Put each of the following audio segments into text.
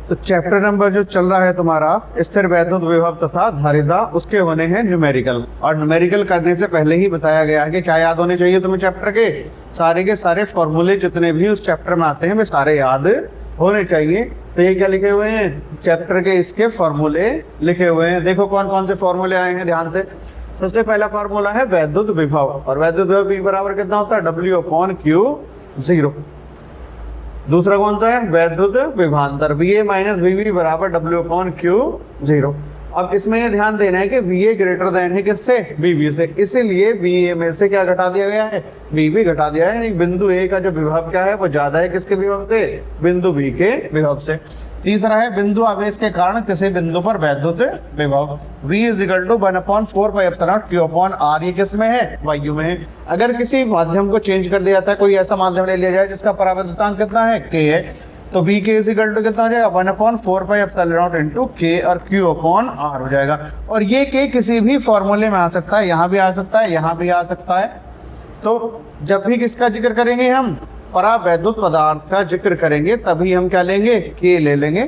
तो chapter number जो चल रहा है तुम्हारा स्थिर वैद्युत विभव तथा धारिता, उसके होने हैं न्यूमेरिकल। और न्यूमेरिकल करने से पहले ही बताया गया है कि क्या याद होने चाहिए तुम्हें चैप्टर के सारे फॉर्मूले जितने भी उस चैप्टर में आते हैं वे सारे याद होने चाहिए। तो ये क्या लिखे हुए हैं, चैप्टर के इसके फॉर्मूले लिखे हुए हैं। देखो कौन कौन से फॉर्मूले आए हैं ध्यान से। सबसे पहला फॉर्मूला है वैद्युत विभव, और वैद्युत विभव B बराबर कितना होता है, W/Q0। दूसरा कौन सा है, वैद्युत विभवांतर VA - VB बराबर W/Q0। अब इसमें ये ध्यान देना है कि VA ग्रेटर देन है किससे, VB से, इसीलिए VA में से क्या घटा दिया गया है, VB घटा दिया है। बिंदु A का जो विभव क्या है वो ज्यादा है किसके विभव से, बिंदु B के विभव से। तीसरा है बिंदु आवेश के कारण किसी बिंदु पर वैद्युत विभव V = 1/4πε Q/R। ये किस में है, वायु में है। अगर किसी माध्यम को चेंज कर दिया जाता है, कोई ऐसा माध्यम ले लिया जाए जिसका परावैद्युतांक कितना है, K है, तो V K = कितना हो जाएगा, 1/4πε K और Q/R हो जाएगा। और ये K किसी भी फॉर्मूले में आ सकता है, यहाँ भी आ सकता है, यहाँ भी आ सकता है। तो जब भी किसका जिक्र करेंगे हम, परावैद्युत पदार्थ का जिक्र करेंगे, तभी हम क्या लेंगे, के ले लेंगे।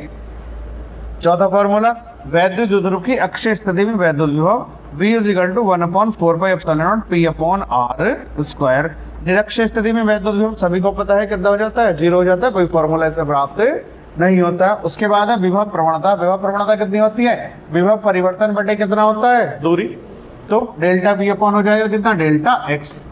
चौथा फॉर्मूला, वैद्युत द्विध्रुव की अक्षीय स्थिति में वैद्युत विभव V = 1/4πε P/R²। निरक्षीय स्थिति में वैद्युत विभव सभी को पता है कितना हो जाता है, 0 हो जाता है, कोई फॉर्मूला इसमें प्राप्त नहीं होता है। उसके बाद है विभव प्रवणता। विभव प्रवणता कितनी होती है, विभव परिवर्तन बटे कितना होता है, दूरी, तो ΔV हो जाएगा कितना, ΔX।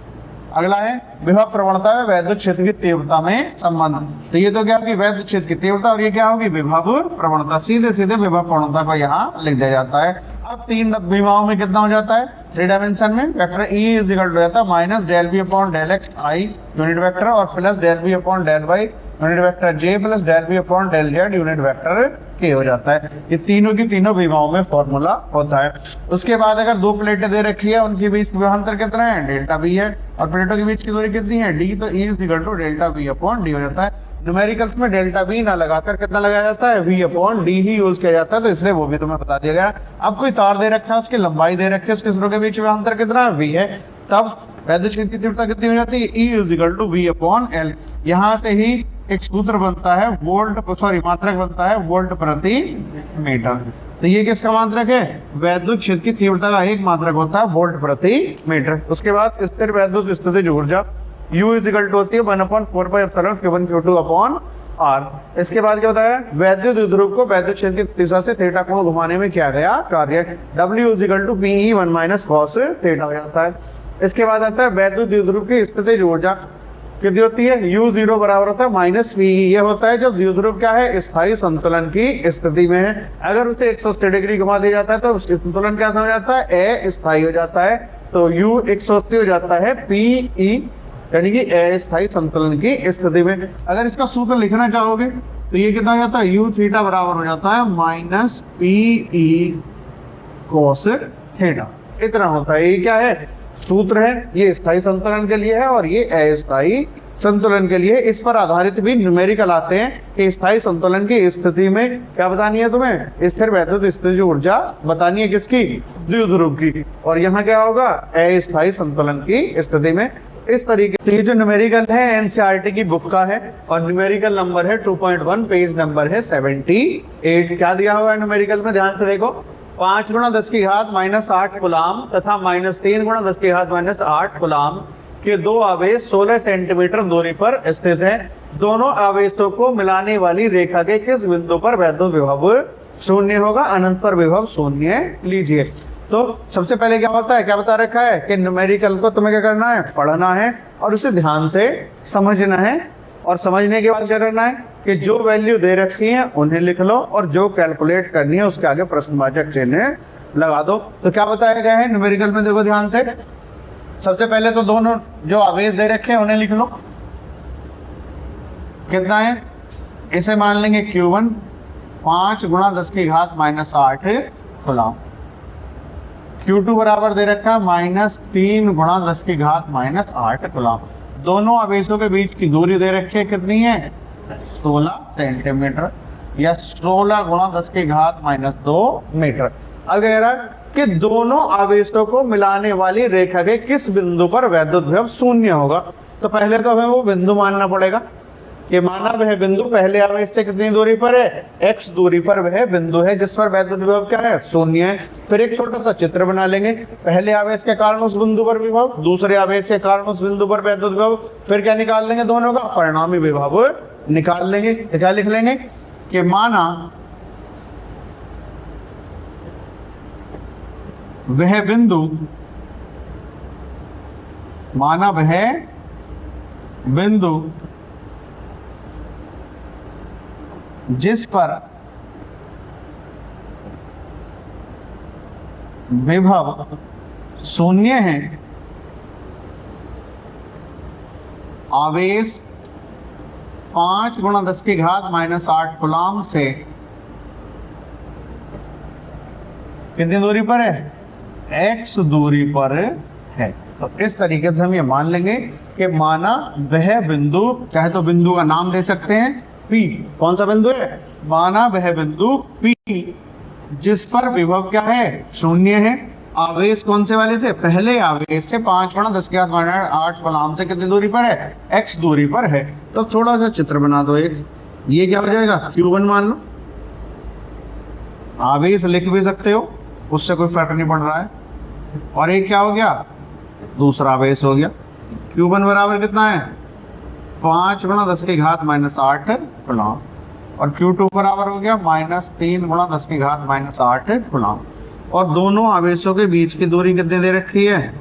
अगला है विभव प्रवणता है वैद्युत क्षेत्र की तीव्रता में संबंध। तो ये तो क्या होगी, वैद्युत क्षेत्र की तीव्रता, और ये क्या होगी, विभव प्रवणता। सीधे सीधे विभव प्रवणता को यहाँ लिख दिया जाता है। अब तीन विभवों में कितना हो जाता है, 3 डायमेंशन में वेक्टर E = हो जाता है -∂V/∂x I यूनिट वेक्टर और plus ∂V/∂y unit vector J plus ∂V/∂z unit vector K हो जाता है। ये तीनों की तीनों विभवों में फॉर्मूला होता है। उसके बाद अगर दो प्लेटें दे रखी है, उनके बीच विभवांतर कितना है, ΔV है, और प्लेटों के बीच की दूरी कितनी है, D, तो E = ΔV/D हो जाता है। न्यूमेरिकल्स में ΔV ना लगाकर कितना लगाया जाता है, V/D ही यूज किया जाता है, तो इसलिए वो भी तुम्हें बता दिया गया। अब कोई तार दे रखा है, उसकी लंबाई दे रखी है, उसके स्रों के बीच में अंतर कितना है, V है, तब वैद्युत क्षेत्र की तीव्रता कितनी हो जाती है, E = V/L। यहाँ से ही एक सूत्र बनता है मात्रक बनता है वोल्ट प्रति मीटर। तो ये किसका मात्रक है, वैद्युत क्षेत्र की तीव्रता का एक मात्रक होता है वोल्ट प्रति मीटर। उसके बाद स्थिर वैद्युत स्थितिज ऊर्जा U = होती है 1/4πε Q1Q2/R। इसके बाद क्या होता है, वैद्युत द्विध्रुव को वैद्युत क्षेत्र की दिशा से थीटा कोण घुमाने में किया गया कार्य W = PE1 - cos थीटा हो जाता है। इसके बाद आता है वैद्युत द्विध्रुव की स्थितिज ऊर्जा कितनी होती है, U0 बराबर होता है -PE। ये होता है जब द्विध्रुव क्या है, स्थायी संतुलन की स्थिति में है। अगर उसे 180 डिग्री घुमा दिया जाता है तो संतुलन क्या हो जाता है, अस्थायी हो जाता है, तो U 180 हो जाता है PE, यानी कि अस्थायी संतुलन की स्थिति में। अगर इसका सूत्र लिखना चाहोगे तो ये कितना हो जाता है, U थीटा बराबर हो जाता है -PE cos थीटा, इतना होता है। ये क्या है, सूत्र है, ये स्थायी संतुलन के लिए है और ये अस्थायी संतुलन के लिए। इस पर आधारित भी न्यूमेरिकल आते हैं कि स्थायी संतुलन की स्थिति में क्या बतानी है तुम्हें, स्थिर वैद्युत स्थितिज ऊर्जा बतानी है किसकी, द्विध्रुव की, और यहाँ क्या होगा, अस्थायी संतुलन की स्थिति में। इस तरीके से जो न्यूमेरिकल है एनसीईआरटी की बुक का है, और न्यूमेरिकल नंबर है 2.1, पेज नंबर है 78। क्या दिया हुआ है न्यूमेरिकल में, ध्यान से देखो, 5 × 10⁻⁸ कूलाम तथा -3 × 10⁻⁸ कूलाम के दो आवेश 16 सेंटीमीटर दूरी पर स्थित हैं। दोनों आवेशों को मिलाने वाली रेखा के किस बिंदु पर वैद्युत विभव 0 होगा, अनंत पर विभव 0 लीजिए। तो सबसे पहले क्या होता है, क्या बता रखा है कि न्यूमेरिकल को तुम्हें क्या करना है, पढ़ना है और उसे ध्यान से समझना है, और समझने के बाद क्या करना है कि जो वैल्यू दे रखी है उन्हें लिख लो, और जो कैलकुलेट करनी है उसके आगे प्रश्नवाचक चिन्ह लगा दो। तो क्या बताया गया है न्यूमेरिकल में, देखो ध्यान से। सबसे पहले तो दोनों जो आवेश दे रखे हैं उन्हें लिख लो, कितना है, इसे मान लेंगे Q1 5 × 10⁻⁸ कूलाम। Q2 बराबर दे रखा है -3 × 10⁻⁸ कूलाम। दोनों आवेशों के बीच की दूरी दे रखी है, कितनी है, 16 सेंटीमीटर, या 16 × 10⁻² मीटर। अगर कि दोनों आवेशों को मिलाने वाली रेखा के किस बिंदु पर वैद्युत विभव 0 होगा, तो पहले तो हमें वो बिंदु मानना पड़ेगा। कि माना वह बिंदु पहले आवेश से कितनी दूरी पर है, x दूरी पर वह बिंदु है जिस पर वैद्युत विभव क्या है, शून्य है। फिर एक छोटा सा चित्र बना लेंगे, पहले आवेश के कारण उस बिंदु पर विभव, दूसरे आवेश के कारण उस बिंदु पर वैद्युत विभव, फिर क्या निकाल लेंगे, दोनों का परिणामी विभव निकाल लेंगे। तो क्या लिख लेंगे कि माना वह बिंदु जिस पर विभव शून्य है, आवेश 5 गुणा 10 की घात -8 कूलम्ब से कितनी दूरी पर है, x दूरी पर है। तो इस तरीके से हम ये मान लेंगे कि माना वह बिंदु, चाहे तो बिंदु का नाम दे सकते हैं P, कौन सा बिंदु है, माना वह बिंदु P जिस पर विभव क्या है, शून्य है, आवेश कौन से वाले से, पहले आवेश से 5 गुणा 10 की घात -8 कूलम्ब से कितनी दूरी पर है, x दूरी पर है। तो थोड़ा सा चित्र बना दो एक, ये क्या हो जाएगा, Q1 मान लो, आवेश लिख भी सकते हो, उससे कोई फर्क नहीं पड़ रहा है। और एक क्या हो गया, दूसरा आवेश हो गया। Q1 बराबर कितना है, 5 गुणा 10 की घात -8 कूलम्ब, और Q2 बराबर हो गया -3 गुणा 10 की घात -8 कूलम्ब। और दोनों आवेशों के बीच की दूरी कितनी दे रखी है,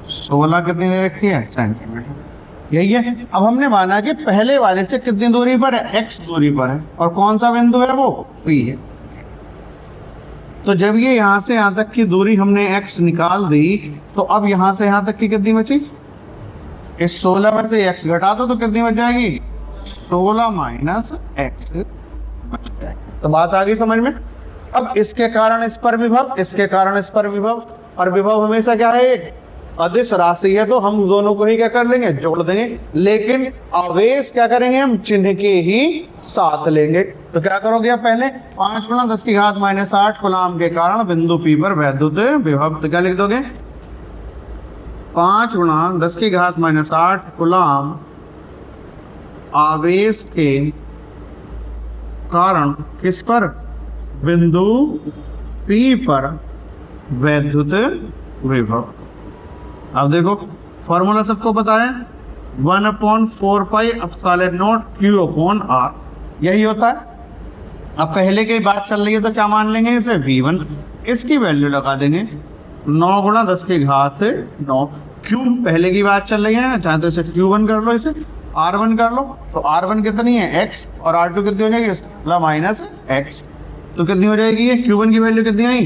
16 कितनी दे रखी है, सेंटीमीटर। यही है। अब हमने माना कि पहले वाले से कितनी दूरी पर है, x दूरी पर है, और कौन सा बिंदु है वो, P है। तो जब ये यहाँ से यहाँ तक की दूरी हमने x निकाल दी, तो अब यहाँ से यहाँ तक की कितनी बची, इस 16 में से x घटा दो तो कितनी बच जाएगी, 16 माइनस x। तो बात आ गई समझ में। अब इसके कारण इस पर विभव, इसके कारण इस पर विभव, और विभव हमेशा क्या है, एक अदिश राशि है, तो हम दोनों को ही क्या कर लेंगे, जोड़ देंगे। लेकिन आवेश क्या करेंगे, हम चिन्ह के ही साथ लेंगे। तो क्या करोगे, आप पहले 5 गुणा 10 की घात -8 कूलम्ब के कारण बिंदु P पर वैद्युत विभव, तो क्या लिख दोगे, 5 गुणा 10 की घात -8 कूलम्ब आवेश के कारण किस पर, बिंदु P पर वैद्युत विभव। अब देखो फॉर्मूला सबको पता है, 1/4 पाई एप्सिलॉन नॉट Q/R, यही होता है। अब पहले की बात चल रही है तो क्या मान लेंगे इसे, V1, इसकी वैल्यू लगा देंगे 9 गुणा 10 की घात 9। Q पहले की बात चल रही है, चाहे तो इसे Q1 कर लो, इसे R1 कर लो। तो R1 कितनी है, x, और R2 कितनी हो जाएगी, -x। तो कितनी हो जाएगी ये, Q1 की वैल्यू कितनी आई,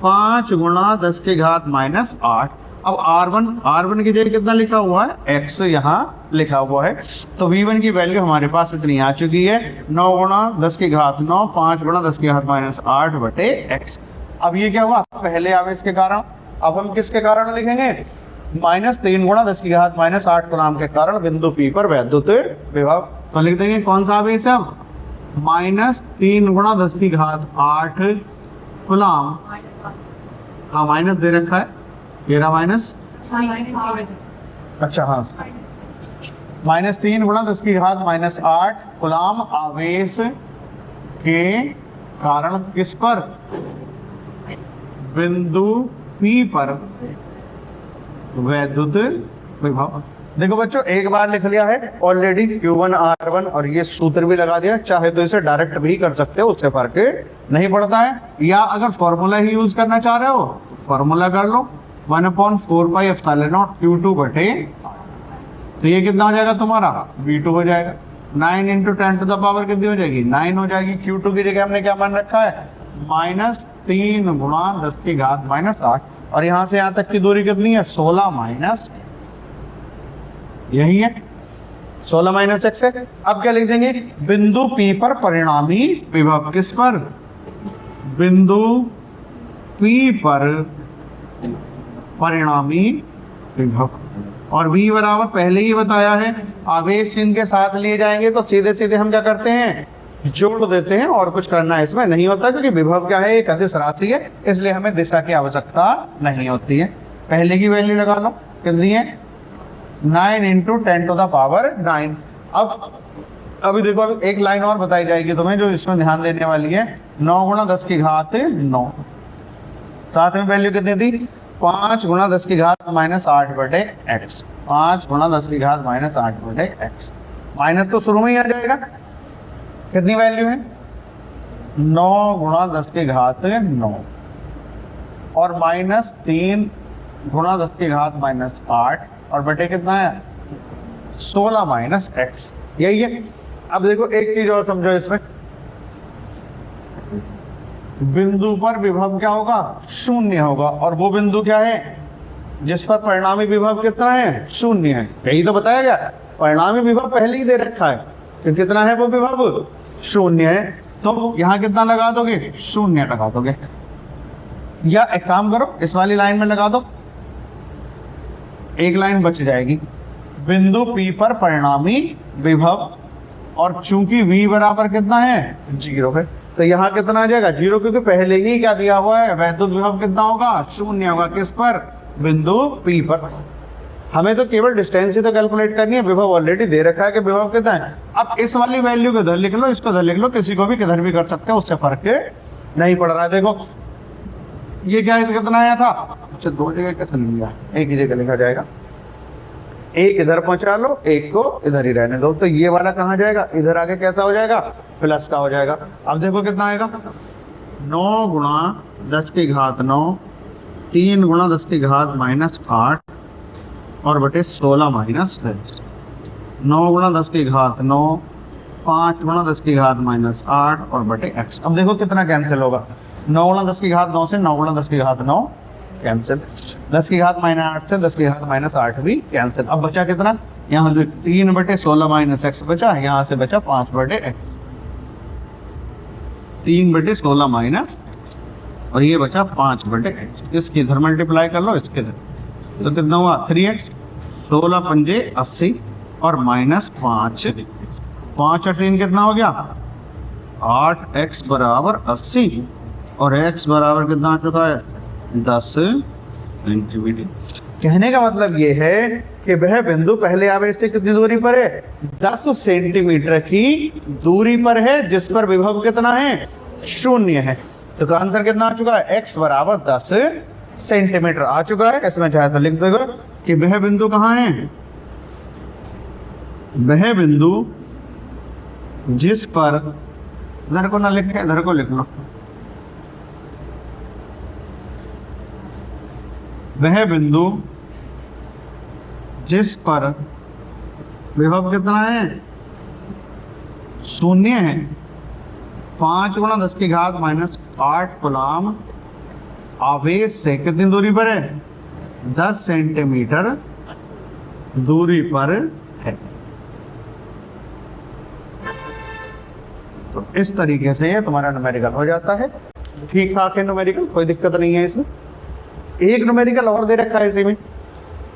5 गुणा 10 की घात -8। अब R1 की जगह कितना लिखा हुआ है, x यहाँ लिखा हुआ है। तो V1 की वैल्यू हमारे पास इतनी आ चुकी है, 9 गुणा 10 की घात 9, 5 गुणा 10 की घात -8 बटे x। अब ये क्या हुआ, पहले आवेश के कारण। अब हम किसके कारण लिखेंगे, -3 गुणा 10 की घात -8 कूलम्ब के कारण बिंदु P पर वैद्युत विभव। तो लिख देंगे कौन सा आवेश है, -3 गुणा 10 की घात 8 कूलम्ब, हाँ माइनस दे रखा है, मेरा माइनस, अच्छा हाँ, -3 गुणा 10 की घात -8 कूलम्ब आवेश के कारण किस पर, बिंदु P पर वैद्युत विभव। देखो बच्चों, एक बार लिख लिया है ऑलरेडी Q1 R1, और ये सूत्र भी लगा दिया, चाहे तो इसे डायरेक्ट भी कर सकते हो, उससे फर्क नहीं पड़ता है। या अगर फॉर्मूला ही यूज करना चाह रहे हो तो फॉर्मूला कर लो, 1/4 पाई एप्सिलॉन नॉट Q2 बटे, तो ये कितना हो जाएगा तुम्हारा, V2 हो जाएगा। 9 × 10⁻⁴ कितनी हो जाएगी, 9 हो जाएगी। Q2 की जगह हमने क्या मान रखा है, -3 गुणा 10 की घात -8, और यहाँ से यहाँ तक की दूरी कितनी है, 16 माइनस, यही है 16 माइनस x है। अब क्या लिख देंगे, बिंदु P पर परिणामी विभव, किस पर, बिंदु P पर परिणामी विभव। और V बराबर पहले ही बताया है, आवेश चिन्ह के साथ लिए जाएंगे तो सीधे सीधे हम क्या करते हैं, जोड़ देते हैं, और कुछ करना इसमें नहीं होता, क्योंकि विभव क्या है, एक अदिश राशि है, इसलिए हमें दिशा की आवश्यकता नहीं होती है। पहले की वैल्यू लगा लो, कितनी है, 9 इंटू 10⁹ 9। अभी देखो, अभी एक लाइन और बताई जाएगी तुम्हें जो इसमें ध्यान देने वाली है। 9 गुणा 10 की घात 9, साथ में वैल्यू कितनी थी 5 गुणा 10 की घात -8 बटे x। 5 गुणा 10 की घात -8 बटे x। माइनस तो शुरू में ही आ जाएगा। कितनी वैल्यू है 9 गुणा 10 की घात 9 और -3 गुणा 10 की घात -8 और बटे कितना है 16 माइनस x। यही है। अब देखो एक चीज और समझो इसमें, बिंदु पर विभव क्या होगा 0 होगा, और वो बिंदु क्या है जिस पर परिणामी विभव कितना है 0 है। यही तो बताया गया, परिणामी विभव पहले ही दे रखा है कि कितना है वो विभव 0 है। तो यहाँ कितना लगा दोगे 0 लगा दोगे, या एक काम करो इस वाली लाइन में लगा दो, एक लाइन बच जाएगी। बिंदु P पर परिणामी विभव, और चूंकि V बराबर कितना है 0 है, तो यहाँ कितना आ जाएगा 0, क्योंकि पहले ही क्या दिया हुआ है वैद्युत विभव कितना होगा 0 होगा। किस पर बिंदु P पर। हमें तो केवल डिस्टेंस ही तो कैलकुलेट करनी है, विभव ऑलरेडी दे रखा है कि विभव कितना है। अब इस वाली वैल्यू को इधर लिख लो, इसको इधर लिख लो, किसी को भी किधर भी कर सकते हो, उससे फर्क नहीं पड़ रहा है। देखो ये क्या है, कितना आया था, अच्छा 2 जगह कैसे लिया, एक ही जगह लिखा जाएगा। एक इधर पहुंचा लो, एक को इधर ही रहने दो, तो ये वाला कहाँ जाएगा इधर आके कैसा हो जाएगा प्लस का हो जाएगा। अब देखो कितना आएगा 9 गुणा 10 की घात 9, 3 गुणा 10 की घात -8 और बटे 16 माइनस 9 गुणा 10 की घात 9, 5 गुणा 10 की घात -8 और बटे x। अब देखो कितना कैंसिल होगा, 9 गुणा 10 की घात 9 से 9 गुणा 10 की घात 9 कैंसिल, 10 की घात -8 से 10 की घात -8 भी कैंसिल। अब बचा कितना, यहाँ से 3 बटे 16 माइनस x बचा, यहाँ से बचा 5 बटे x, 3 बटे 16 माइनस और ये बचा 5 बटे x। इसके इधर मल्टीप्लाई कर लो, इसके इधर तो कितना हुआ 3x, 16 पंजे 80 और -5, 5 और 3 कितना हो गया 8x बराबर 80 और x बराबर कितना आ चुका है 10 सेंटीमीटर। कहने का मतलब ये है कि वह बिंदु पहले आवेश से कितनी दूरी पर है 10 सेंटीमीटर की दूरी पर है, जिस पर विभव कितना है 0 है। तो आंसर कितना आ चुका है x बराबर 10 सेंटीमीटर आ चुका है। इसमें चाहे तो लिख देगा कि वह बिंदु कहाँ है, वह बिंदु जिस पर, इधर को ना लिखे इधर को लिख लो, वह बिंदु जिस पर विभव कितना है 0 है, 5 गुणा 10 की घात -8 कूलम आवेश से कितनी दूरी पर है 10 सेंटीमीटर दूरी पर है। तो इस तरीके से ये तुम्हारा न्यूमेरिकल हो जाता है। ठीक ठाक है न्यूमेरिकल, कोई दिक्कत नहीं है इसमें। एक न्यूमेरिकल और दे रखा है इसी में,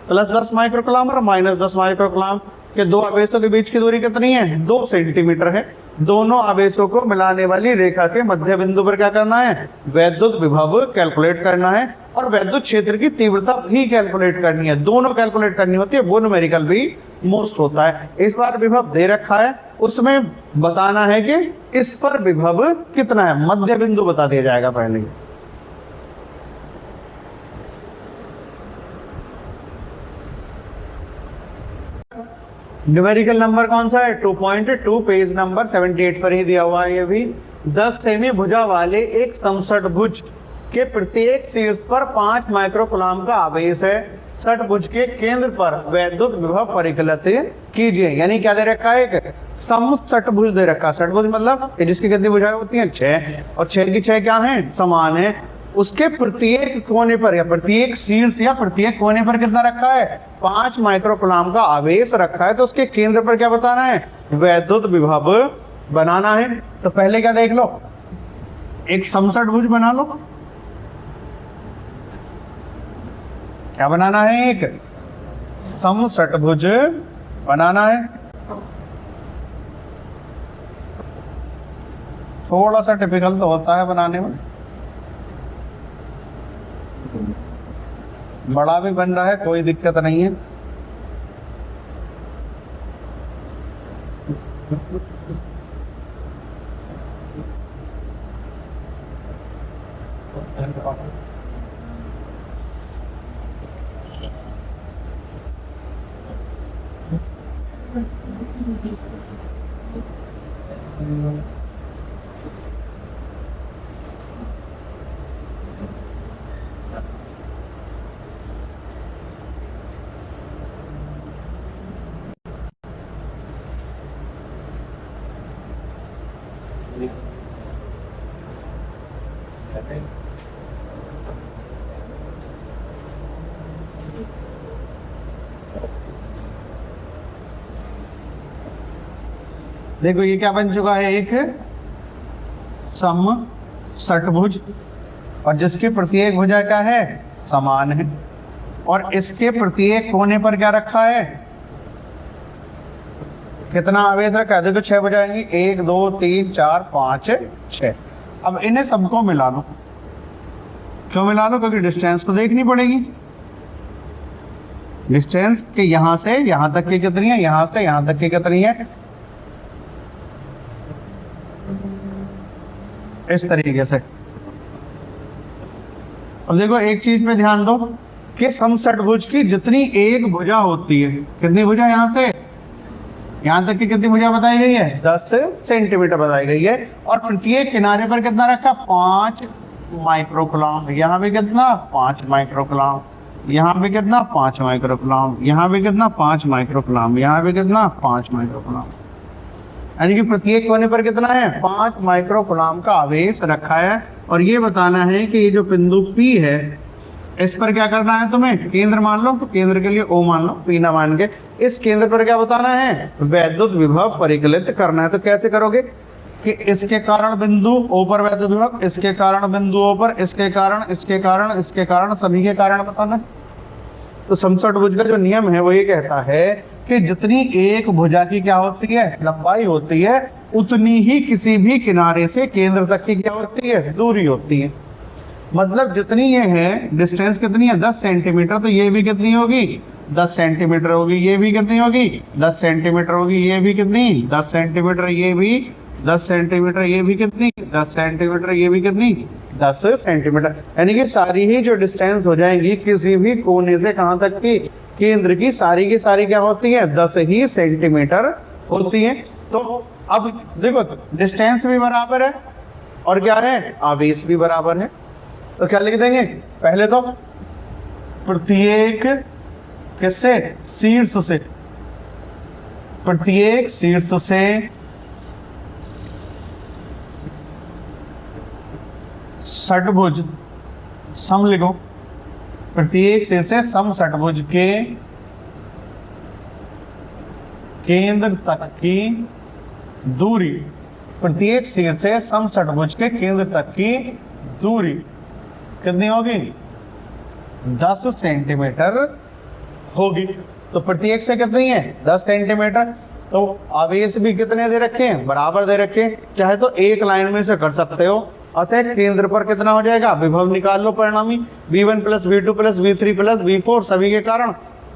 +10 माइक्रोकूलम और -10 माइक्रोकूलम के दो आवेशों के बीच की दूरी कितनी है 2 सेंटीमीटर है। दोनों आवेशों को मिलाने वाली रेखा के मध्य बिंदु पर क्या करना है वैद्युत विभव कैलकुलेट करना है, और वैद्युत क्षेत्र की तीव्रता भी कैलकुलेट करनी है। दोनों कैलकुलेट करनी होती है, वो न्यूमेरिकल भी मोस्ट होता है। इस बार विभव दे रखा है, उसमें बताना है कि इस पर विभव कितना है, मध्य बिंदु बता दिया जाएगा पहले। न्यूमेरिकल नंबर कौन सा है 2.2, पेज नंबर 78 पर ही दिया हुआ है। ये भी 10 सेमी भुजा वाले एक समषटभुज के प्रत्येक शीर्ष पर 5 माइक्रोकूलम का आवेश है। षटभुज के केंद्र पर वैद्युत विभव परिकलित कीजिए। यानी क्या दे रखा है, एक समषटभुज दे रखा है। षटभुज मतलब जिसकी कितनी भुजाएं होती हैं 6, और 6 की 6 क्या है समान है। उसके प्रत्येक कोने पर या प्रत्येक शीर्ष या प्रत्येक कोने पर कितना रखा है 5 माइक्रोकूलम का आवेश रखा है। तो उसके केंद्र पर क्या बताना है वैद्युत विभव बनाना है। तो पहले क्या देख लो, एक समषटभुज बना लो। क्या बनाना है, एक समषटभुज बनाना है। थोड़ा सा टिपिकल तो होता है बनाने में, बड़ा भी बन रहा है, कोई दिक्कत नहीं है। देखो ये क्या बन चुका है, एक समषटभुज, और जिसकी प्रत्येक भुजा क्या है, समान है, और इसके प्रत्येक कोने पर क्या रखा है, कितना आवेश रखा है। देखो 6 भुजाएंगी, 1 2 3 4 5 6। अब इन्हें सबको मिला लो। क्यों मिला लो? क्योंकि डिस्टेंस तो देखनी पड़ेगी। डिस्टेंस के यहां से यहां तक की कितनी है, यहां से यहां तक की कितनी है, इस तरीके से। अब देखो एक चीज पे ध्यान दो कि समषटभुज की जितनी एक भुजा होती है, कितनी भुजा, यहां से यहां तक की कितनी भुजा बताई गई है, 10 सेंटीमीटर बताई गई है, और प्रत्येक किनारे पर कितना रखा, 5 माइक्रोकूलम। यहाँ भी कितना, 5 माइक्रोकूलम, यहाँ भी कितना, 5 माइक्रोकूलम, यहाँ भी कितना, 5 माइक्रोकूलम, यहाँ भी कितना, 5 माइक्रोकूलम। यानी कि प्रत्येक कोने पर कितना है, 5 माइक्रोकूलम का आवेश रखा है। और ये बताना है कि ये जो बिंदु P है, इस पर क्या करना है तुम्हें, केंद्र मान लो, तो केंद्र के लिए O मान लो, P ना मान के। इस केंद्र पर क्या बताना है, वैद्युत विभव परिकलित करना है। तो कैसे करोगे कि इसके कारण बिंदु O पर वैद्युत विभव, इसके कारण बिंदु O पर, इसके कारण, इसके कारण, इसके कारण, सभी के कारण बताना है। तो समषटभुज का जो नियम है वो ये कहता है कि जितनी एक भुजा की क्या होती है, लंबाई होती है, उतनी ही किसी भी किनारे से केंद्र तक की क्या होती है, दूरी होती है। मतलब जितनी ये है डिस्टेंस कितनी है, 10 सेंटीमीटर, तो ये भी कितनी होगी, 10 सेंटीमीटर होगी, ये भी कितनी होगी, 10 सेंटीमीटर होगी, ये भी कितनी, 10 सेंटीमीटर, ये भी 10 सेंटीमीटर, ये भी कितनी, 10 सेंटीमीटर, ये भी कितनी, 10 सेंटीमीटर। यानी कि सारी ही जो डिस्टेंस हो जाएंगी किसी भी कोने से कहां तक की, केंद्र की सारी क्या होती है, 10 ही सेंटीमीटर होती है। तो अब देखो डिस्टेंस भी बराबर है और क्या है, आवेश भी बराबर है। तो क्या लिख देंगे, पहले तो प्रत्येक किससे, शीर्ष से, प्रत्येक शीर्ष से षटभुज सम लिखो, प्रत्येक शीर्ष से समषटभुज के केंद्र तक की दूरी, प्रत्येक शीर्ष से समषटभुज के केंद्र तक की दूरी कितनी होगी, 10 सेंटीमीटर होगी। तो प्रत्येक से कितनी है, 10 सेंटीमीटर। तो आवेश भी कितने दे रखे हैं, बराबर दे रखे हैं। चाहे तो एक लाइन में से कर सकते हो। अतः केंद्र पर कितना हो जाएगा, विभव निकाल लो परिणामी, V1 plus V2 plus V3 plus V4, सभी के कारण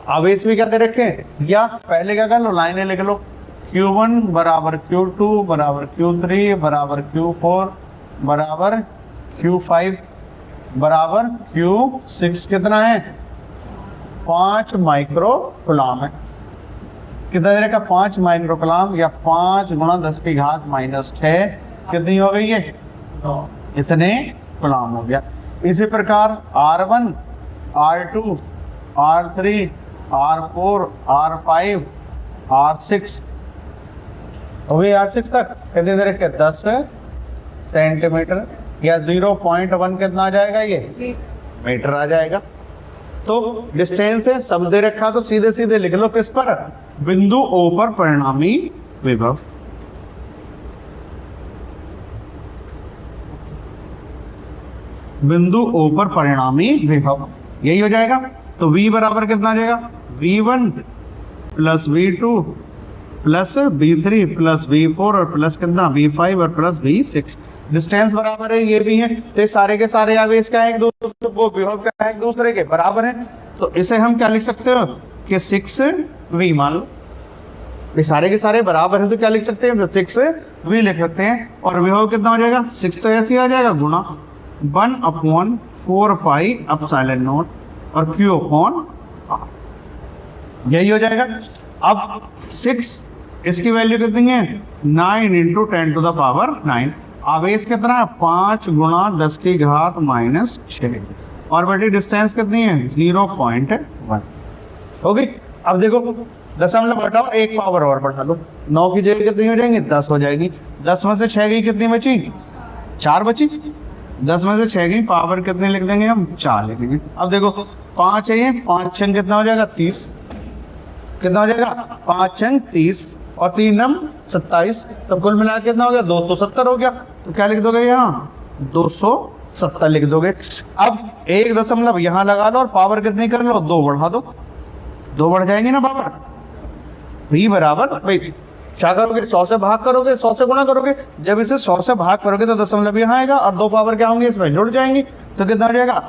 आवेश भी क्या दे रखे हैं। या पहले क्या कर लो, लाइनें लिख लो, Q1 बराबर Q2 बराबर Q3 बराबर Q4 बराबर Q5 बराबर Q6, कितना है, 5 माइक्रोकूलम है। कितना दे रखा, 5 माइक्रोकूलम, या 5 गुणा 10 की घात -6 कितनी हो गई है, इतने कूलम हो गया। इसी प्रकार R1 R2 R3 R4 R5 R6 हो गई, R6 तक कितने दे रखे, 10 सेंटीमीटर, या 0.1 कितना आ जाएगा, ये मीटर आ जाएगा। तो डिस्टेंस है, सब दे रखा, तो सीधे सीधे लिख लो किस पर, बिंदु O पर परिणामी विभव। बिंदु O पर परिणामी विभव यही हो जाएगा। तो V बराबर कितना आ जाएगा, V1 plus V2 plus V3 plus V4 और प्लस कितना V5 और प्लस V6। डिस्टेंस बराबर है, ये भी है, तो सारे के सारे आवेश क्या है, एक दूसरे को विभव क्या है, एक दूसरे के बराबर है। तो इसे हम क्या लिख सकते हो कि 6V मान लो, ये सारे के सारे बराबर है तो क्या लिख सकते हैं, 6 भी लिख सकते हैं। और विभव कितना हो जाएगा, 6 तो ऐसे ही आ जाएगा गुणा 1/4 पाई एप्सिलॉन नॉट और Q अपॉन R, यही हो जाएगा। अब 6 इसकी वैल्यू कितनी है, 9 × 10⁻⁹। आवेश कितना है, 5 × 10⁻⁻6 और बटी डिस्टेंस कितनी है, 0.1 होगी। अब देखो दशमलव हटाओ, एक पावर और बढ़ा लो, 9 की जगह कितनी हो जाएंगी, 10 हो जाएगी। 10 में से 6 गई, कितनी बची, 4 बची। 10 में से 6 गई, पावर कितने लिख देंगे हम, 4 लिख देंगे। अब देखो 5 है ये, 5 6 कितना हो जाएगा, 30। कितना हो जाएगा, 5 6 30 और 3 9 27, तो कुल मिला के कितना हो गया, 270 हो गया। तो क्या लिख दोगे यहाँ, 270 लिख दोगे। अब एक दशमलव यहाँ लगा लो और पावर कितनी कर लो, 2 बढ़ा दो, 2 बढ़ जाएंगे ना पावर। v बराबर भाई क्या करोगे, 100 से भाग करोगे, 100 से गुणा करोगे। जब इसे 100 से भाग करोगे तो दशमलव यहाँ आएगा और 2 पावर क्या होंगे, इसमें जुड़ जाएंगी। तो कितना हो जाएगा,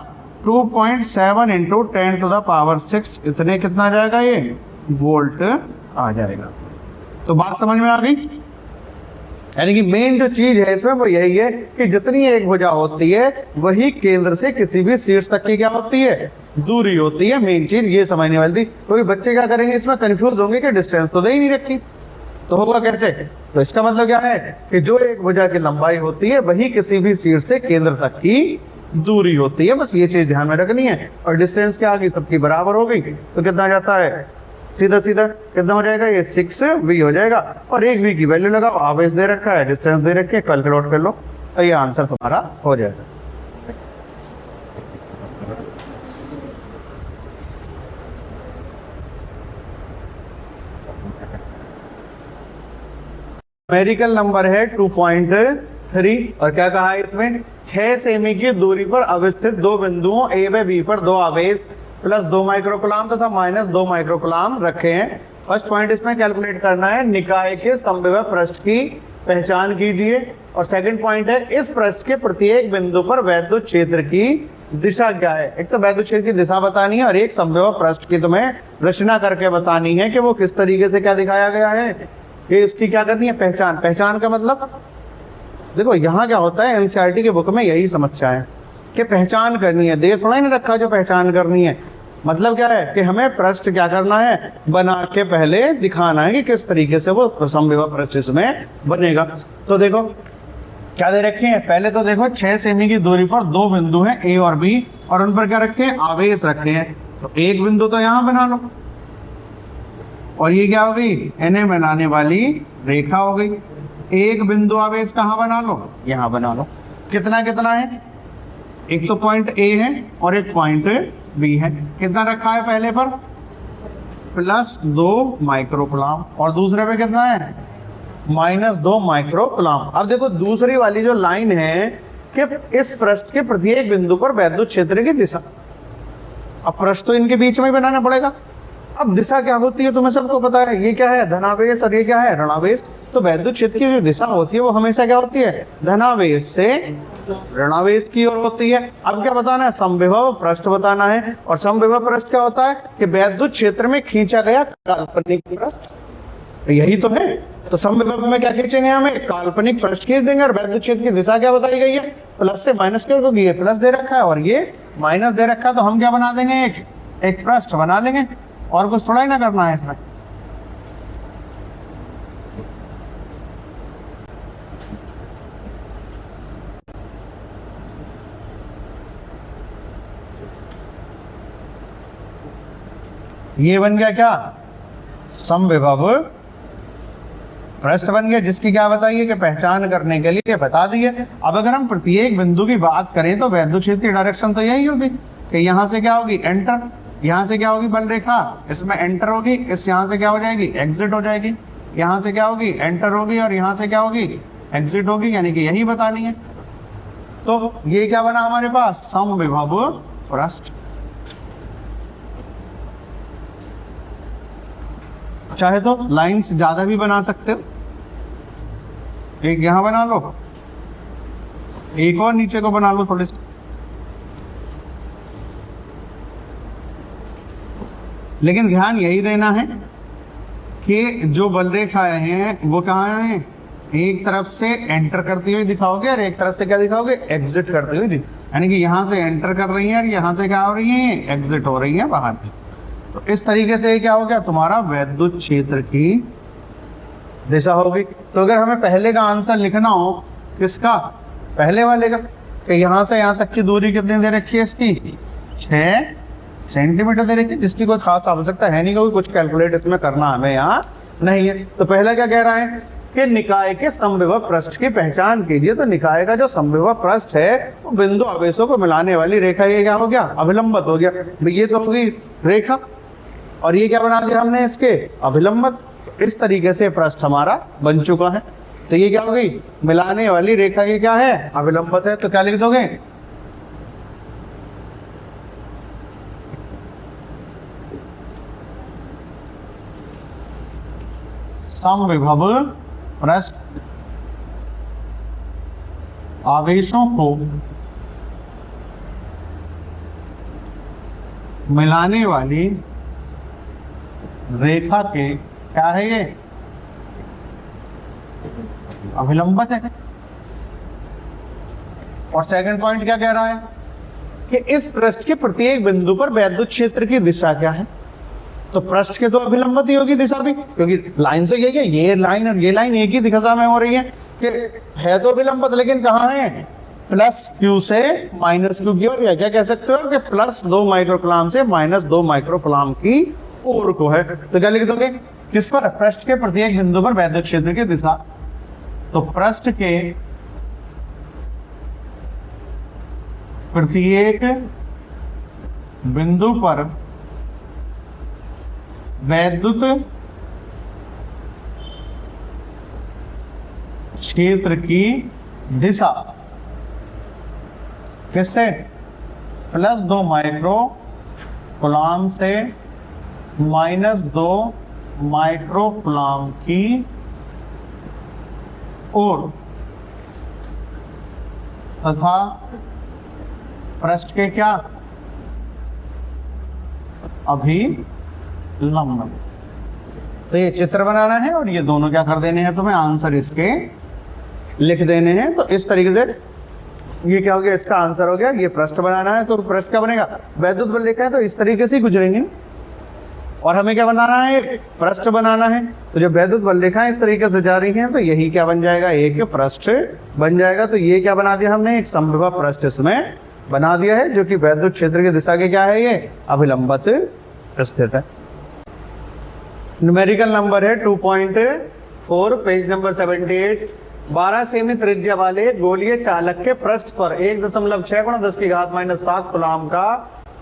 2.7 × 10⁻⁶, इतने कितना आ जाएगा, ये वोल्ट आ जाएगा। तो बात समझ में आ गई। यानी कि मेन जो चीज है इसमें वो यही है कि जितनी एक भुजा होती है वही केंद्र से किसी भी शीर्ष तक की क्या होती है, दूरी होती है। मेन चीज ये समझने वाली थी। क्योंकि बच्चे क्या करेंगे, इसमें कंफ्यूज होंगे कि डिस्टेंस तो दे ही नहीं रखी, तो होगा कैसे। तो इसका मतलब क्या है कि जो एक भुजा की लंबाई होती है वही किसी भी शीर्ष से केंद्र तक की दूरी होती है। बस ये चीज ध्यान में रखनी है। और डिस्टेंस क्या आ गई, सबकी बराबर हो गई। तो कितना जाता है, सीधा सीधा कितना हो जाएगा, ये 6v हो जाएगा। और एक v की वैल्यू लगाओ, आवेश दे रखा है, डिस्टेंस दे रखी है, कैलकुलेट कर लो तो ये आंसर तुम्हारा हो जाएगा। न्यूमेरिकल नंबर है 2.3 और क्या कहा है इसमें, 6 सेमी की दूरी पर अवस्थित दो बिंदुओं A व B पर दो आवेश +2 माइक्रोकुलाम तथा -2 माइक्रोकुलाम रखे हैं। फर्स्ट पॉइंट इसमें कैलकुलेट करना है निकाय के समविभव पृष्ठ की पहचान कीजिए। और सेकंड पॉइंट है इस पृष्ठ के प्रत्येक बिंदु पर वैद्युत क्षेत्र की दिशा क्या है। एक तो वैद्युत क्षेत्र की दिशा बतानी है और एक समविभव पृष्ठ की तुम्हें रचना करके बतानी है कि वो किस तरीके से क्या दिखाया गया है, कि उसकी क्या करनी है, पहचान। पहचान का मतलब देखो यहाँ क्या होता है, एनसीईआरटी के बुक में यही समस्या है कि पहचान करनी है। दे थोड़ा ही नहीं रखा जो पहचान करनी है। मतलब क्या है कि हमें पृष्ठ क्या करना है, बना के पहले दिखाना है कि किस तरीके से वो समविभव पृष्ठ इसमें बनेगा। तो देखो क्या दे रखे हैं, पहले तो देखो 6 सेमी की दूरी पर दो बिंदु हैं A और B और उन पर क्या रखे हैं, आवेश रखे हैं। तो एक बिंदु तो यहाँ बना लो और ये क्या हो गई, इन्हें बनाने वाली रेखा हो गई। एक बिंदु आवेश कहाँ बना लो, यहाँ बना लो। कितना कितना है, एक तो पॉइंट A है और एक पॉइंट B है। कितना रखा है पहले पर, +2 माइक्रोकुलाम और दूसरे पे कितना है, -2 माइक्रोकुलाम। अब देखो दूसरी वाली जो लाइन है कि इस पृष्ठ के प्रत्येक बिंदु पर वैद्युत क्षेत्र की दिशा। अब पृष्ठ तो इनके बीच में ही बनाना पड़ेगा। अब दिशा क्या होती है तुम्हें सबको पता है, ये क्या है धनावेश और ये क्या है ऋणावेश। तो वैद्युत क्षेत्र की जो दिशा होती है वो हमेशा क्या होती है, धनावेश से ऋणावेश की ओर होती है। अब क्या बताना है, समविभव पृष्ठ बताना है। और समविभव पृष्ठ क्या होता है कि वैद्युत क्षेत्र में खींचा गया काल्पनिक पृष्ठ, यही तो है। तो समविभव में क्या खींचेंगे, हमें काल्पनिक पृष्ठ खींच देंगे। और वैद्युत क्षेत्र की दिशा क्या बताई गई है, प्लस से माइनस की ओर, क्योंकि ये प्लस दे रखा है और ये माइनस दे रखा है। तो हम क्या बना देंगे, एक पृष्ठ बना लेंगे और कुछ थोड़ा ही ना करना है इसमें। ये बन गया क्या, समविभव पृष्ठ बन गया, जिसकी क्या बताइए कि पहचान करने के लिए बता दिए। अब अगर हम प्रत्येक बिंदु की बात करें तो वैद्युत क्षेत्र की डायरेक्शन तो यही होगी कि यहाँ से क्या होगी एंटर, यहाँ से क्या होगी बल रेखा, इसमें एंटर होगी, इस यहाँ से क्या हो जाएगी एग्जिट हो जाएगी, यहाँ से क्या होगी एंटर होगी और यहाँ से क्या होगी एग्जिट होगी, यानी कि यही बतानी है। तो ये क्या बना हमारे पास, समविभव पृष्ठ। चाहे तो लाइंस ज्यादा भी बना सकते हो, एक यहां बना लो, एक और नीचे को बना लो थोड़ी सी। लेकिन ध्यान यही देना है कि जो बल रेखाएं हैं वो कहाँ हैं, एक तरफ से एंटर करती हुई दिखाओगे और एक तरफ से क्या दिखाओगे, एग्जिट करती हुई यानी कि यहाँ से एंटर कर रही है और यहाँ से क्या हो रही है, एग्जिट हो रही है बाहर। तो इस तरीके से क्या हो गया तुम्हारा वैद्युत क्षेत्र की दिशा होगी। तो अगर हमें पहले का आंसर लिखना हो, किसका, पहले वाले का, कि यहाँ से यहाँ तक की दूरी कितनी दे रखी है इसकी, 6 सेंटीमीटर दे रखी है, जिसकी कोई खास आवश्यकता है नहीं, क्योंकि कुछ कैलकुलेट इसमें करना हमें यहाँ नहीं है। तो पहला क्या कह रहा है कि निकाय के समविभव पृष्ठ की पहचान कीजिए। तो निकाय का जो समविभव पृष्ठ है वो बिंदु आवेशों को मिलाने वाली रेखा, ये क्या हो गया, अभिलंबत हो गया। ये तो होगी रेखा, और ये क्या बना दिया हमने इसके, अभिलंबत। इस तरीके से पृष्ठ हमारा बन चुका है। तो ये क्या हो गई, मिलाने वाली रेखा की क्या है, अभिलंबत है। तो क्या लिख दोगे, समविभव पृष्ठ आवेशों को मिलाने वाली रेखा के क्या है, ये अभिलंबत है। और सेकंड पॉइंट क्या कह रहा है कि इस पृष्ठ के प्रत्येक बिंदु पर वैद्युत क्षेत्र की दिशा क्या है। तो पृष्ठ के तो अभिलंबत ही होगी दिशा भी, क्योंकि लाइन तो ये लाइन और ये लाइन एक ही दिशा में हो रही है, कि है तो अभिलंबत लेकिन कहाँ है, प्लस Q से माइनस Q की ओर, या क्या कह सकते हो कि प्लस 2 माइक्रोकुलाम से माइनस 2 माइक्रोकुलाम की ओर को है। तो क्या लिख दोगे, किस पर, पृष्ठ के प्रत्येक बिंदु पर वैद्युत क्षेत्र की दिशा। तो पृष्ठ के प्रत्येक बिंदु पर वैद्युत क्षेत्र की दिशा किससे, प्लस 2 माइक्रो कुलाम से माइनस 2 माइक्रो कुलाम की ओर तथा पृष्ठ के क्या, अभिलंब। तो ये चित्र बनाना है और ये दोनों क्या कर देने हैं तुम्हें, आंसर इसके लिख देने हैं। तो इस तरीके से ये क्या हो गया, इसका आंसर हो गया। ये पृष्ठ बनाना है, तो पृष्ठ क्या बनेगा, वैद्युत बल रेखा है, तो इस तरीके से ही गुजरेंगे। और हमें क्या बनाना है, पृष्ठ बनाना है। तो जब वैद्युत बल रेखा इस तरीके से जा रही हैं तो यही क्या बन जाएगा, एक पृष्ठ बन जाएगा। तो ये क्या बना दिया हमने, एक समविभव पृष्ठ इसमें बना दिया है, जो कि वैद्युत क्षेत्र की दिशा के क्या है, ये अभिलंबत स्थित है। न्यूमेरिकल नंबर है 2.4, पेज नंबर 78। 12 सेमी त्रिज्या वाले गोलीय चालक के पृष्ठ पर 1.6 × 10⁻⁷ कूलाम का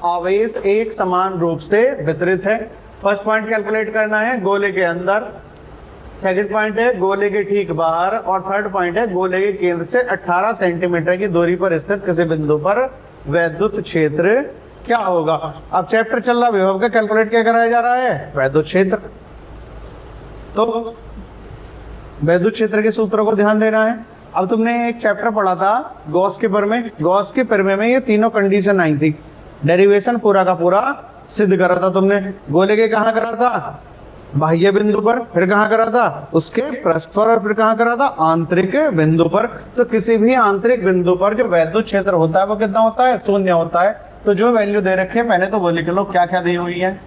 आवेश एक समान रूप से वितरित है। फर्स्ट पॉइंट कैलकुलेट करना है गोले के अंदर, सेकंड पॉइंट है गोले के ठीक बाहर, और थर्ड पॉइंट है गोले के केंद्र से 18 सेंटीमीटर की दूरी पर स्थित किसी बिंदु पर वैद्युत क्षेत्र क्या होगा। अब चैप्टर चल रहा है विभव का, कैलकुलेट क्या कराया जा रहा है, वैद्युत क्षेत्र। तो वैद्युत क्षेत्र के सूत्रों को ध्यान देना है। अब तुमने एक चैप्टर पढ़ा था गॉस के प्रमेय, गॉस के प्रमेय में ये तीनों कंडीशन आई थी, डेरिवेशन पूरा का पूरा सिद्ध करा था तुमने। गोले के कहाँ करा था, बाह्य बिंदु पर, फिर कहाँ करा था, उसके पृष्ठ पर, और फिर कहाँ करा था, आंतरिक बिंदु पर। तो किसी भी आंतरिक बिंदु पर जो वैद्युत क्षेत्र होता है वो कितना होता है, 0 होता है। तो जो वैल्यू दे रखी है पहले तो वो लिख लो, क्या क्या दी हुई है।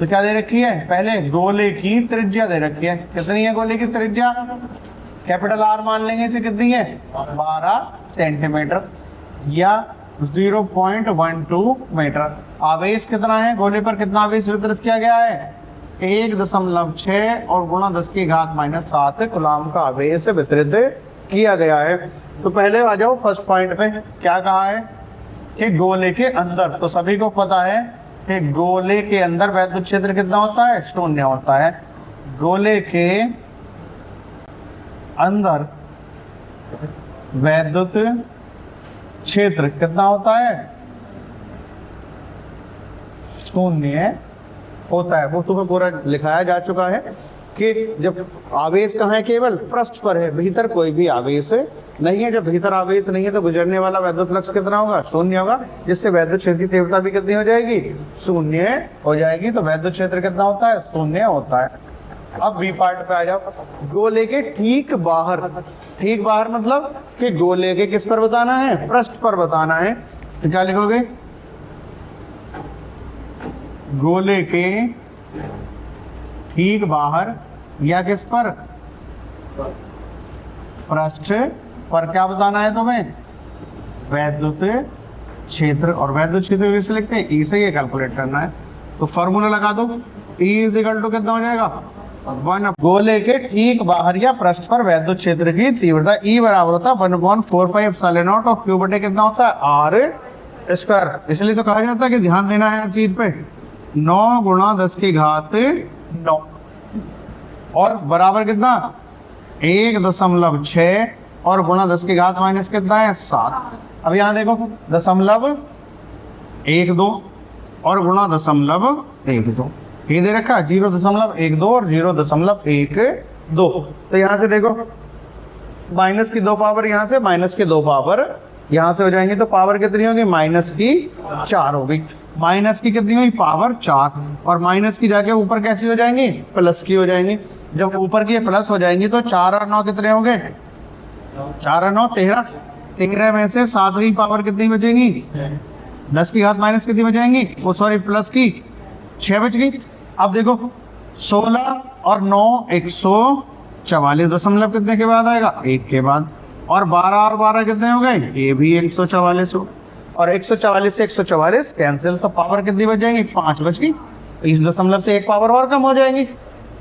तो क्या दे रखी है, पहले गोले की त्रिज्या दे रखी है, कितनी है गोले की त्रिज्या, कैपिटल R मान लेंगे, इसे कितनी है, 12 सेंटीमीटर या 0.12 मीटर। आवेश कितना है, गोले पर कितना आवेश वितरित किया गया है, 1.6 और गुणा 10⁻⁷ कूलाम का आवेश वितरित किया गया है। तो पहले आ जाओ फर्स्ट पॉइंट पे, क्या कहा है कि गोले के अंदर, तो सभी को पता है कि गोले के अंदर वैद्युत क्षेत्र कितना होता है, 0 होता है। गोले के अंदर वैद्युत क्षेत्र कितना होता है, 0 होता है। वो तुम्हें पूरा लिखाया जा चुका है कि जब आवेश कहाँ है, केवल पृष्ठ पर है, भीतर कोई भी आवेश नहीं है। जब भीतर आवेश नहीं है तो गुजरने वाला वैद्युत फ्लक्स कितना होगा, 0 होगा, जिससे वैद्युत क्षेत्र की तीव्रता भी कितनी हो जाएगी, 0 हो जाएगी। तो वैद्युत क्षेत्र कितना होता है, 0 होता है। अब बी पार्ट पे आ जाओ। गोले के ठीक बाहर, ठीक बाहर मतलब कि गोले के किस पर बताना है, पृष्ठ पर बताना है। तो क्या लिखोगे, गोले के ठीक बाहर या किस पर, पृष्ठ पर क्या बताना है तुम्हें, वैद्युत क्षेत्र। और वैद्युत क्षेत्र किसे लिखते हैं, ई से ये कैलकुलेट करना है। तो फॉर्मूला लगा दो, ई इज इक्वल टू कितना हो जाएगा 1। गोले के ठीक बाहर या पृष्ठ पर वैद्युत क्षेत्र की तीव्रता ई बराबर होता है 1/4 एप्सिलॉन नॉट और क्यू बटे कितना होता है आर स्क्वायर। इसलिए तो कहा जाता है कि ध्यान देना है हर चीज पे। 9 गुणा 10 की घात 9 और बराबर कितना 1.6 और गुणा 10 की घात माइनस कितना है 7। अब यहाँ देखो 0.12 और गुणा 0.12 ये दे रखा 0.12 और 0.12। तो यहाँ से देखो माइनस की 2 पावर, यहाँ से माइनस की 2 पावर यहाँ से हो जाएंगी। तो पावर कितनी होगी, माइनस की 4 होगी। माइनस की कितनी हुई, पावर 4 और माइनस की जाके ऊपर कैसी हो जाएंगी, प्लस की हो जाएंगी। जब ऊपर की प्लस हो जाएंगी तो 4 और 9 कितने होंगे, 4 और 9 13। 13 में से 7वीं पावर कितनी बचेगी, 10 की घात माइनस कितनी बचेंगी, वो सॉरी प्लस की 6 बच गई। अब देखो 16 और 9 144 दशमलव कितने के बाद आएगा, 1 के बाद। और 12 और 12 कितने हो गए, ये भी 144 हो। और 144 से 144 कैंसिल, तो पावर कितनी बच जाएंगी, 5 बच गई। इस दशमलव से एक पावर और कम हो जाएंगी,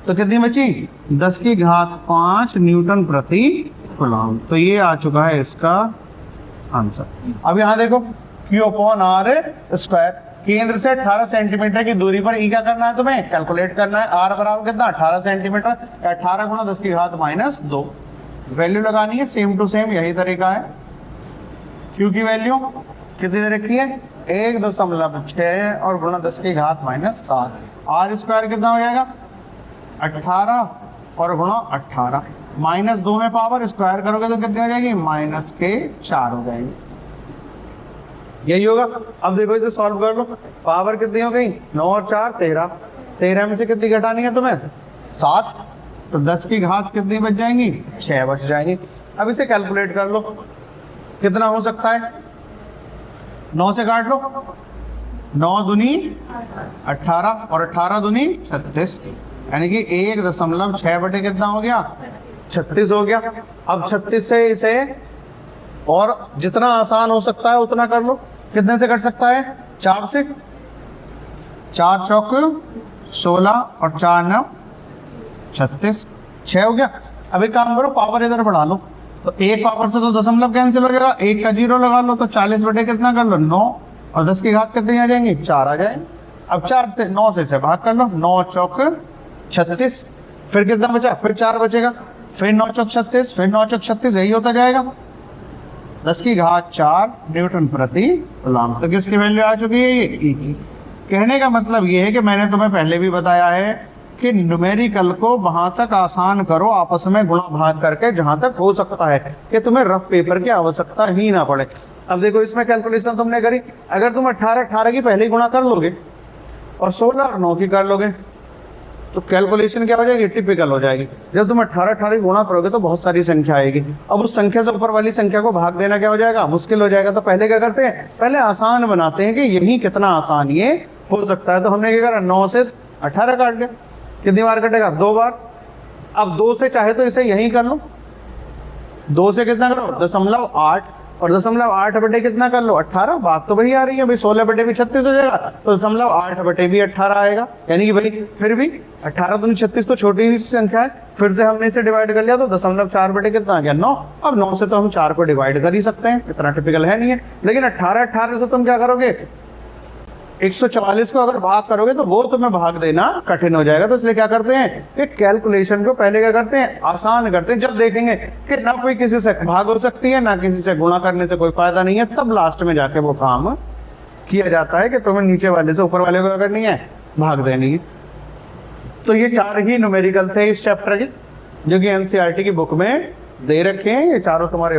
तो कितनी बची 10 की घात 5 न्यूटन प्रति कूलम। तो ये आ चुका है इसका आंसर। अब यहाँ देखो Q/R²। केंद्र से 18 सेंटीमीटर की दूरी पर ई क्या करना है तुम्हें, कैलकुलेट करना है। आर बराबर कितना 18 सेंटीमीटर, 18 गुणा 10 की घात -2। वैल्यू लगानी है सेम टू सेम, यही तरीका है। क्यू की वैल्यू कितनी दे रखी है 1.6 और गुणा 10 की घात -7। R² कितना हो जाएगा 18 और गुणा 18 -2 में पावर स्क्वायर करोगे तो कितनी हो जाएगी -4 हो जाएगी। यही होगा। अब देखो इसे सॉल्व कर लो। पावर कितनी हो गई 9 और 4 13। 13 में से कितनी घटानी है तुम्हें 7, तो 10 की घात कितनी बच जाएंगी 6 बच जाएंगी। अब इसे कैलकुलेट कर लो कितना हो सकता है, 9 से काट लो, 9 दूनी 18 और 18 दूनी 36, यानी कि 1.6 बटे कितना हो गया 36 हो गया। अब 36 से इसे और जितना आसान हो सकता है उतना कर लो। कितने से कट सकता है 4 से, 4 चौक 16 और 4 9 36, 6 हो गया। अब एक काम करो पावर इधर बढ़ा लो, तो एक पावर से तो दशमलव कैंसिल हो जाएगा, एक का 0 लगा लो, तो 40 बटे कितना कर लो 9 और 10 की घात कितनी आ जाएंगी 4 आ जाएंगे। अब 4 से 9 से भाग कर लो, 9 चौक 36, फिर कितना बचा, फिर 4 बचेगा, फिर 9 चौक 36, फिर 9 चौक 36, यही होता जाएगा 10 की घात 4 न्यूटन प्रति कूलम। तो किसकी वैल्यू आ चुकी है ये ई की। कहने का मतलब ये है कि मैंने तुम्हें पहले भी बताया है कि न्यूमेरिकल को वहां तक आसान करो आपस में गुणा भाग करके जहां तक हो सकता है कि तुम्हें रफ पेपर की आवश्यकता ही ना पड़े। अब देखो इसमें कैलकुलेशन तुमने करी, अगर तुम 18 की पहले ही गुणा कर लोगे और 16 और 9 की कर लोगे तो कैलकुलेशन क्या हो जाएगी, टिपिकल हो जाएगी। जब तुम 18 गुणा करोगे तो बहुत सारी संख्या आएगी। अब उस संख्या से ऊपर वाली संख्या को भाग देना क्या हो जाएगा, मुश्किल हो जाएगा। तो पहले क्या करते हैं, पहले आसान बनाते हैं कि यही कितना आसान ये हो सकता है। तो हमने क्या करा 9 से 18 काट लिया, कितनी बार कटेगा 2 बार। अब 2 से चाहे तो इसे यही कर लो, 2 से कितना करो 0.8 और 0.8 बटे कितना कर लो 18। बात तो वही आ रही है भाई, 16 बटे भी 36 हो जाएगा, तो 0.8 बटे भी 18 आएगा। यानी कि भाई फिर भी 18 दूनी 36 तो छोटी ही संख्या है, फिर से हमने इसे डिवाइड कर लिया तो 0.4 बटे कितना आ गया 9। अब 9 से तो हम 4 को डिवाइड कर ही सकते हैं, इतना टिपिकल है नहीं है। लेकिन 18 से तुम क्या करोगे 144 को अगर भाग करोगे तो वो तुम्हें भाग देना कठिन हो जाएगा। तो इसलिए क्या करते हैं कि कैलकुलेशन को पहले क्या करते हैं, आसान करते हैं। जब देखेंगे कि ना कोई किसी से भाग हो सकती है ना किसी से गुणा करने से कोई फायदा नहीं है, तब लास्ट में जाके वो काम किया जाता है कि तुम्हें नीचे वाले से ऊपर वाले को क्या करनी है, भाग देनी है। तो ये 4 ही न्यूमेरिकल थे इस चैप्टर के, जो कि एनसीईआरटी की बुक में दे रखे हैं। ये चारों तुम्हारे